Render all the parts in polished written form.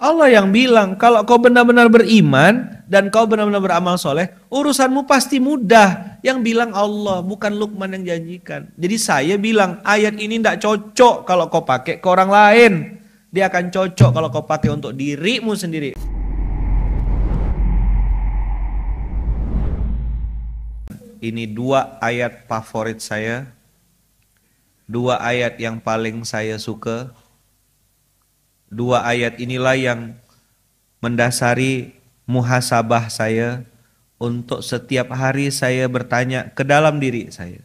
Allah yang bilang, kalau kau benar-benar beriman dan kau benar-benar beramal soleh, urusanmu pasti mudah. Yang bilang Allah, bukan Luqman yang janjikan. Jadi saya bilang, ayat ini tidak cocok kalau kau pakai ke orang lain. Dia akan cocok kalau kau pakai untuk dirimu sendiri. Ini dua ayat favorit saya. Dua ayat yang paling saya suka. Dua ayat inilah yang mendasari muhasabah saya untuk setiap hari saya bertanya ke dalam diri saya.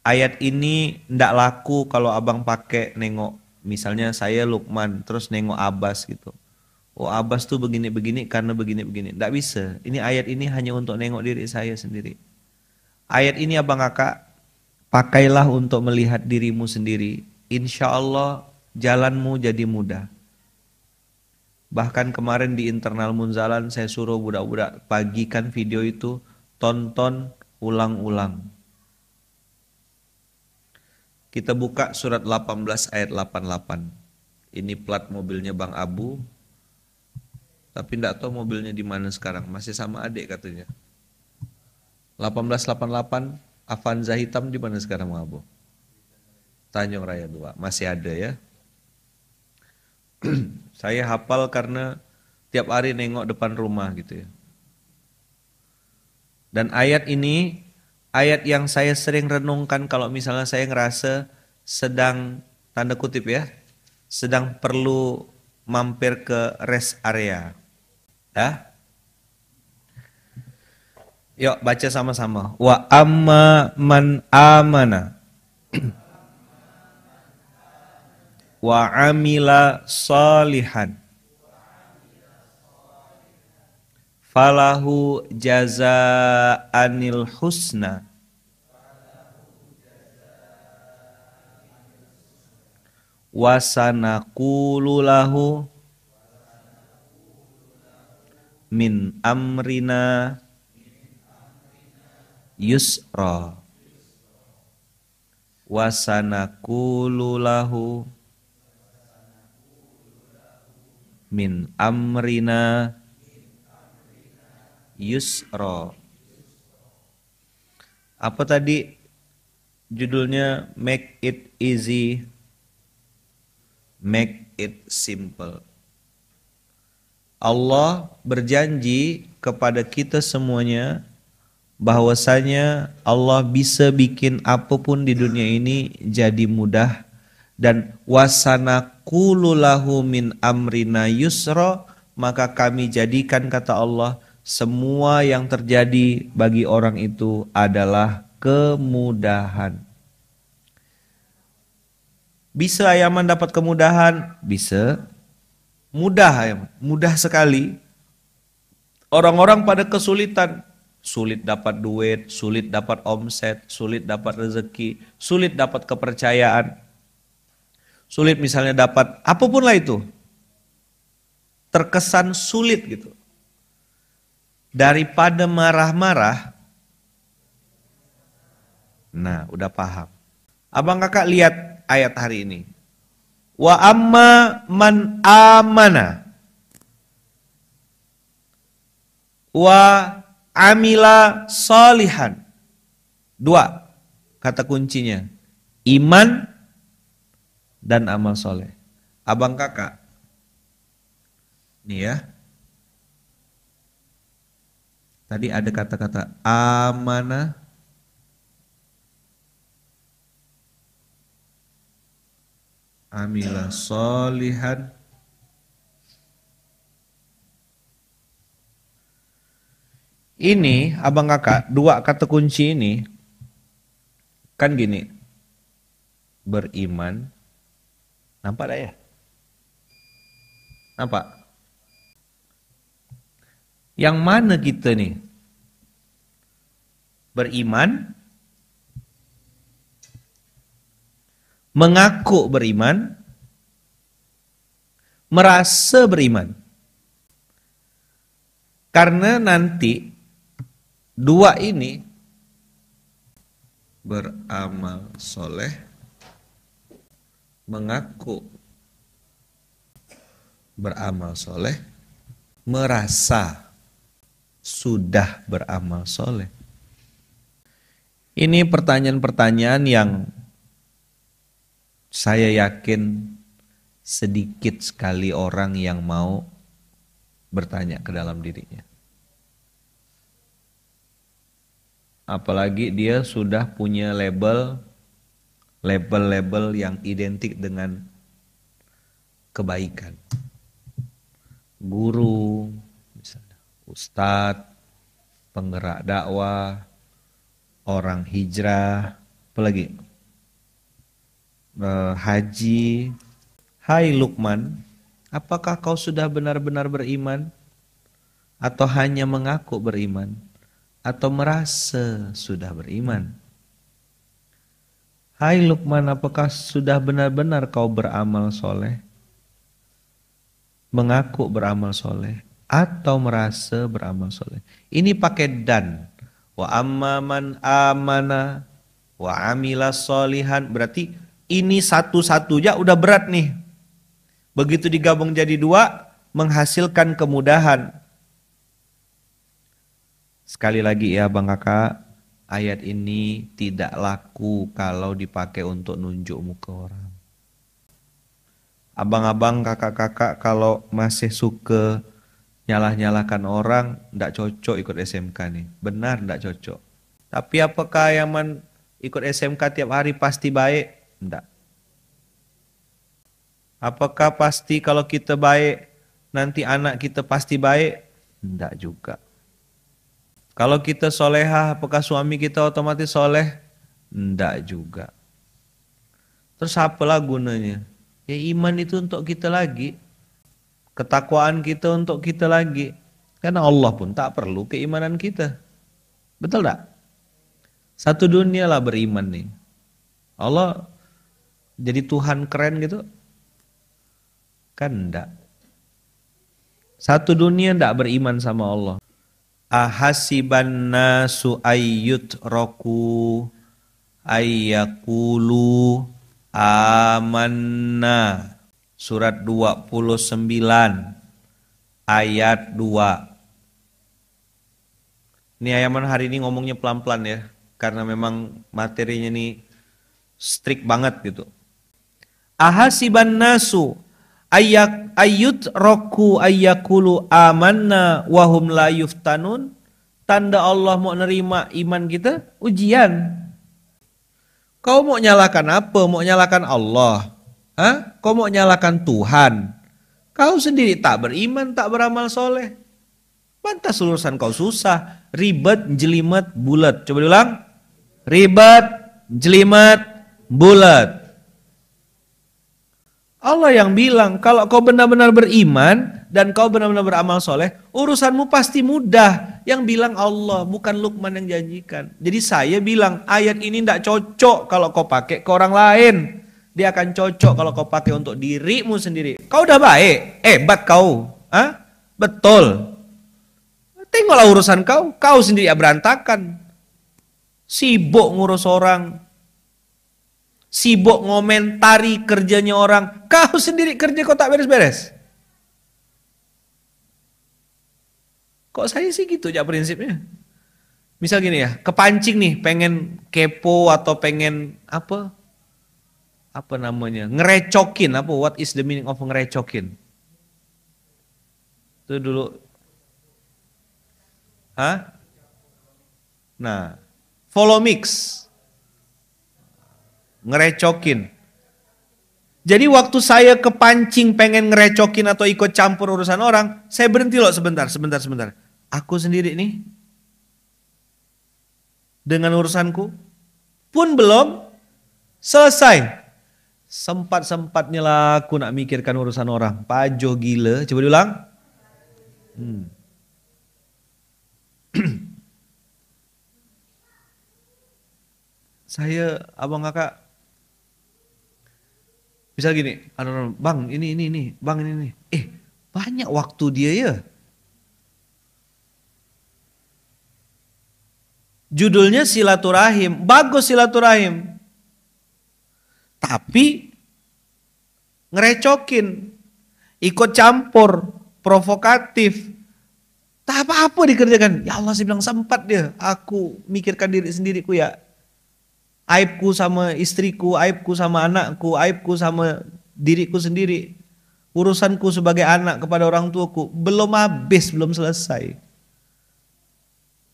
Ayat ini ndak laku kalau abang pakai nengok, misalnya saya Lukman terus nengok Abbas gitu. Oh Abbas tuh begini-begini karena begini-begini. Ndak bisa. Ini ayat ini hanya untuk nengok diri saya sendiri. Ayat ini abang kakak pakailah untuk melihat dirimu sendiri. Insya Allah jalanmu jadi mudah. Bahkan kemarin di internal Munzalan saya suruh budak-budak pagikan video itu, tonton ulang-ulang. Kita buka surat 18 ayat 88. Ini plat mobilnya Bang Abu. Tapi enggak tahu mobilnya di mana sekarang, masih sama adik katanya. 1888 Avanza hitam di mana sekarang Bang Abu? Tanjung Raya 2, masih ada ya. Saya hafal karena tiap hari nengok depan rumah gitu ya. Dan ayat ini, ayat yang saya sering renungkan kalau misalnya saya ngerasa sedang, tanda kutip ya, sedang perlu mampir ke rest area. Ya? Yuk baca sama-sama. Wa amma man amana wa amila salihan falahu jazaanil husna wa sanaqulu lahu min amrina yusra wa sanaqulu lahu min amrina yusra. Apa tadi judulnya? Make it easy, make it simple. Allah berjanji kepada kita semuanya bahwasanya Allah bisa bikin apapun di dunia ini jadi mudah, dan wasanaqulu lahu min amrina yusra, maka kami jadikan, kata Allah, semua yang terjadi bagi orang itu adalah kemudahan. Bisa Yaman dapat kemudahan? Bisa. Mudah Yaman, mudah sekali. Orang-orang pada kesulitan, sulit dapat duit, sulit dapat omset, sulit dapat rezeki, sulit dapat kepercayaan, sulit misalnya dapat apapun lah itu. Terkesan sulit gitu. Daripada marah-marah, nah udah paham. Abang kakak lihat ayat hari ini. Wa amma man amana wa amila salihan. Dua kata kuncinya, iman dan amal soleh. Abang kakak, nih ya, tadi ada kata-kata amanah, amila solihan, ini abang kakak, dua kata kunci ini kan gini, beriman, nampak tak ya? Nampak? Yang mana kita nih? Beriman, mengaku beriman, merasa beriman. Karena nanti dua ini, beramal soleh, mengaku beramal soleh, merasa sudah beramal soleh. Ini pertanyaan-pertanyaan yang saya yakin sedikit sekali orang yang mau bertanya ke dalam dirinya. Apalagi dia sudah punya label-label yang identik dengan kebaikan. Guru, misalnya, ustadz, penggerak dakwah, orang hijrah, apalagi haji. Hai Lukman, apakah kau sudah benar-benar beriman? Atau hanya mengaku beriman? Atau merasa sudah beriman? Hai Lukman, apakah sudah benar-benar kau beramal soleh? Mengaku beramal soleh? Atau merasa beramal soleh? Ini pakai dan. Wa amman amana wa amila solihan. Berarti ini satu-satunya udah berat nih. Begitu digabung jadi dua, menghasilkan kemudahan. Sekali lagi ya Bang Kakak, ayat ini tidak laku kalau dipakai untuk nunjuk muka orang. Abang-abang, kakak-kakak kalau masih suka nyalah-nyalahkan orang, tidak cocok ikut SMK nih. Benar tidak cocok. Tapi apakah yang ikut SMK tiap hari pasti baik? Tidak. Apakah pasti kalau kita baik, nanti anak kita pasti baik? Tidak juga. Kalau kita solehah, apakah suami kita otomatis soleh? Tidak juga. Terus apalah gunanya? Ya iman itu untuk kita lagi. Ketakwaan kita untuk kita lagi. Karena Allah pun tak perlu keimanan kita. Betul tak? Satu dunia lah beriman nih. Allah jadi Tuhan keren gitu? Kan enggak. Satu dunia enggak beriman sama Allah. Ahasiban nasu ayyut roku ayyakulu amanna. Surat 29 ayat 2. Ini Ayaman hari ini ngomongnya pelan-pelan ya. Karena memang materinya ini strict banget gitu. Ahasiban nasu ayyut roku ayyakulu amanna wahum la yuftanun. Tanda Allah mau nerima iman kita, ujian. Kau mau nyalakan apa? Mau nyalakan Allah? Hah? Kau mau nyalakan Tuhan? Kau sendiri tak beriman, tak beramal soleh. Pantas urusan kau susah, ribet, jelimet, bulat. Coba diulang. Ribet, jelimet, bulat. Allah yang bilang, kalau kau benar-benar beriman dan kau benar-benar beramal soleh, urusanmu pasti mudah. Yang bilang Allah, bukan Luqman yang janjikan. Jadi saya bilang, ayat ini tidak cocok kalau kau pakai ke orang lain. Dia akan cocok kalau kau pakai untuk dirimu sendiri. Kau udah baik, hebat kau. Hah? Betul. Tengoklah urusan kau, kau sendiri ya berantakan. Sibuk ngurus orang. Sibuk ngomentari kerjanya orang. Kau sendiri kerja kau tak beres-beres. Kok saya sih gitu ya prinsipnya. Misal gini ya, kepancing nih pengen kepo atau pengen apa namanya, ngerecokin. Apa, what is the meaning of ngerecokin? Itu dulu. Hah? Nah, follow mix. Ngerecokin. Jadi waktu saya kepancing pengen ngerecokin atau ikut campur urusan orang, saya berhenti loh sebentar. Aku sendiri nih, dengan urusanku, pun belum selesai. Sempat-sempatnya lah aku nak mikirkan urusan orang. Pajo gila, coba diulang. Saya, abang kakak, misal gini, bang ini, bang ini. Banyak waktu dia ya. Judulnya silaturahim, bagus silaturahim. Tapi ngerecokin. ikut campur, provokatif. Tak apa-apa dikerjakan. Ya Allah, saya bilang sempat dia. Aku mikirkan diri sendiriku ya. Aibku sama istriku, aibku sama anakku, aibku sama diriku sendiri. Urusanku sebagai anak kepada orang tuaku belum habis, belum selesai.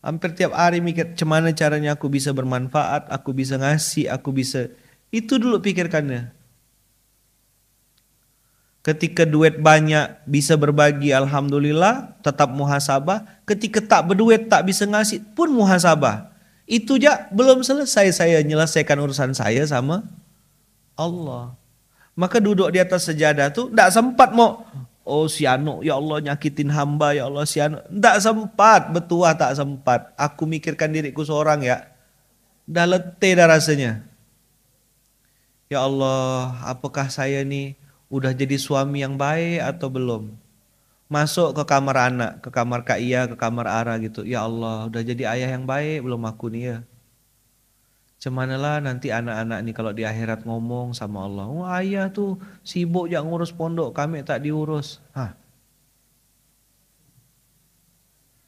Hampir tiap hari mikir gimana caranya aku bisa bermanfaat, aku bisa ngasih, aku bisa. Itu dulu pikirkannya. Ketika duit banyak bisa berbagi, alhamdulillah, tetap muhasabah. Ketika tak berduit tak bisa ngasih pun muhasabah. Itu aja belum selesai saya menyelesaikan urusan saya sama Allah. Maka duduk di atas sejadah tuh tidak sempat mau, oh si anu ya Allah nyakitin hamba, ya Allah si anu. Tidak sempat, betua tak sempat. Aku mikirkan diriku seorang ya. Dah letih dah rasanya. Ya Allah, apakah saya nih udah jadi suami yang baik atau belum? Masuk ke kamar anak, ke kamar Kak Iya, ke kamar Ara gitu. Ya Allah, udah jadi ayah yang baik belum aku nih ya? Cemanalah nanti anak-anak nih kalau di akhirat ngomong sama Allah. Oh ayah tuh sibuk jak ngurus pondok, kami tak diurus. Hah,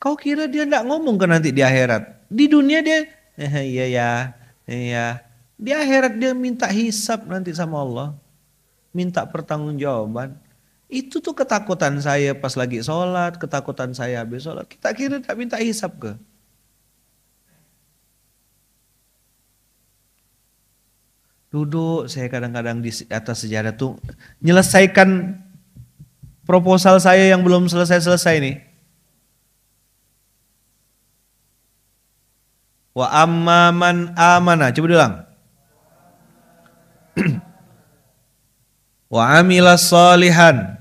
kau kira dia ndak ngomong ke nanti di akhirat? Di dunia dia, iya ya, iya. Di akhirat dia minta hisap nanti sama Allah. Minta pertanggungjawaban. Itu tuh ketakutan saya pas lagi sholat, ketakutan saya habis sholat. Kita kira tak minta hisap ke? Duduk saya kadang-kadang di atas sejadah tuh menyelesaikan proposal saya yang belum selesai-selesai nih. Wa amman amana. Coba diulang. Wa amila salihan.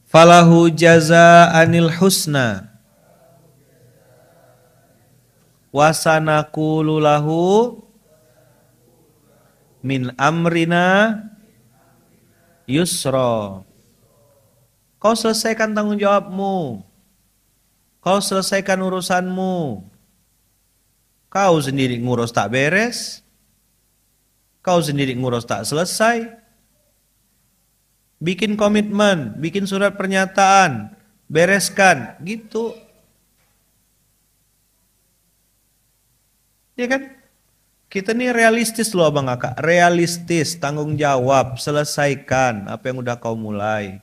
Falahu jazaanil husna. Wasanaqulu lahu min amrina yusra. Kau selesaikan tanggung jawabmu. Kau selesaikan urusanmu. Kau sendiri ngurus tak beres. Kau sendiri ngurus tak selesai. Bikin komitmen, bikin surat pernyataan, bereskan, gitu. Ya kan? Kita nih realistis loh Abang Kakak, realistis, tanggung jawab, selesaikan apa yang udah kau mulai.